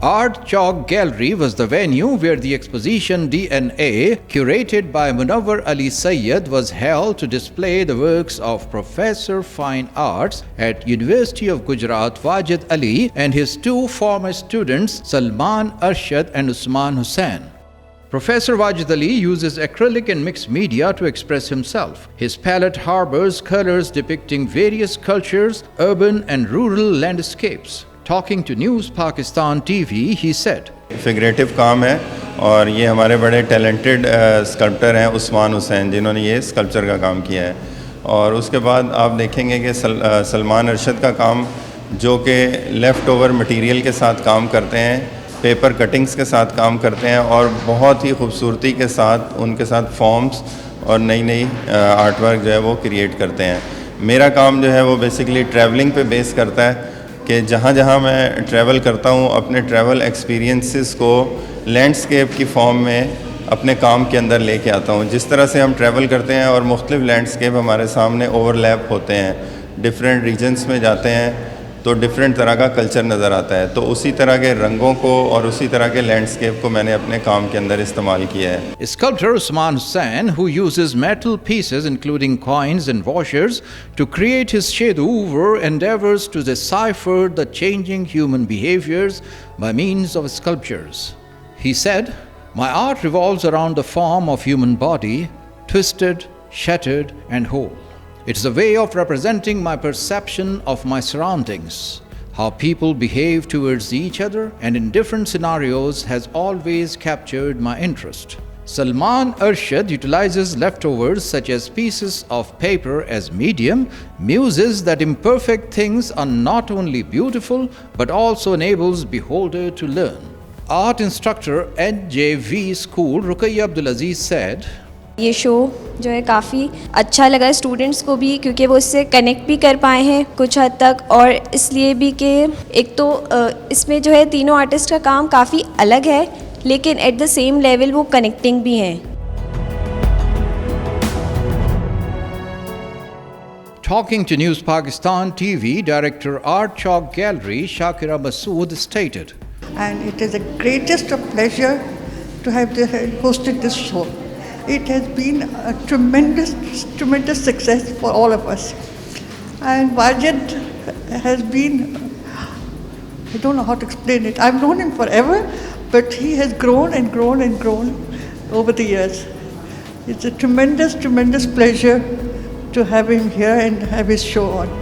Art Chalk Gallery was the venue where the exposition DNA, curated by Munawwar Ali Sayyed, was held to display the works of Professor Fine Arts at University of Gujarat Wajid Ali and his two former students Salman Arshad and Usman Hussain. Professor Wajid Ali uses acrylic and mixed media to express himself. His palette harbors colors depicting various cultures, urban and rural landscapes. Talking to News Pakistan TV, he said, figurative काम है और ये हमारे बड़े talented sculptor हैं उस्मान हुसैन, जिन्होंने ये sculpture का काम किया है। और उसके बाद आप देखेंगे कि सलमान अरशद का काम, जो कि लेफ़्ट ओवर मटेरियल के साथ काम करते हैं, पेपर कटिंग्स के साथ काम करते हैं और बहुत ही खूबसूरती के साथ उनके साथ फॉर्म्स और नई नई आर्ट वर्क जो है वो क्रिएट करते हैं। मेरा काम जो है वो बेसिकली ट्रैवलिंग पे बेस करता है कि जहाँ जहाँ मैं ट्रैवल करता हूँ अपने ट्रैवल एक्सपीरियंसेस को लैंडस्केप की फॉर्म में अपने काम के अंदर लेके आता हूँ। जिस तरह से हम ट्रैवल करते हैं और मुख्तलिफ लैंडस्केप हमारे सामने ओवरलैप होते हैं, डिफरेंट रीजन्स में जाते हैं तो डिफरेंट तरह का कल्चर नज़र आता है, तो उसी तरह के रंगों को और उसी तरह के लैंडस्केप को मैंने अपने काम के अंदर इस्तेमाल किया है। Sculptor Usman Hussain, who uses metal pieces including coins and washers to create his shade-over, endeavors to decipher the changing human behaviors by means of sculptures. He said, "My art revolves around the form of human body, twisted, shattered and whole. It's a way of representing my perception of my surroundings. How people behave towards each other and in different scenarios has always captured my interest." Salman Arshad utilizes leftovers such as pieces of paper as medium, muses that imperfect things are not only beautiful but also enables beholder to learn. Art instructor at JV School Ruqayya Abdulaziz said, ये show जो है काफ़ी अच्छा लगा students को भी, क्योंकि वो इससे कनेक्ट भी कर पाए हैं कुछ हद तक, और इसलिए भी कि एक तो इसमें जो है तीनों आर्टिस्ट का काम काफ़ी अलग है लेकिन एट द सेम लेवल वो कनेक्टिंग भी हैं। Talking to News Pakistan TV, Director Art Chalk Gallery Shakira Masood stated, And it is the greatest of pleasure to have hosted this show. It has been a tremendous success for all of us. And Wajid has been, I don't know how to explain it. I've known him forever, but he has grown and grown and grown over the years. It's a tremendous pleasure to have him here and have his show on.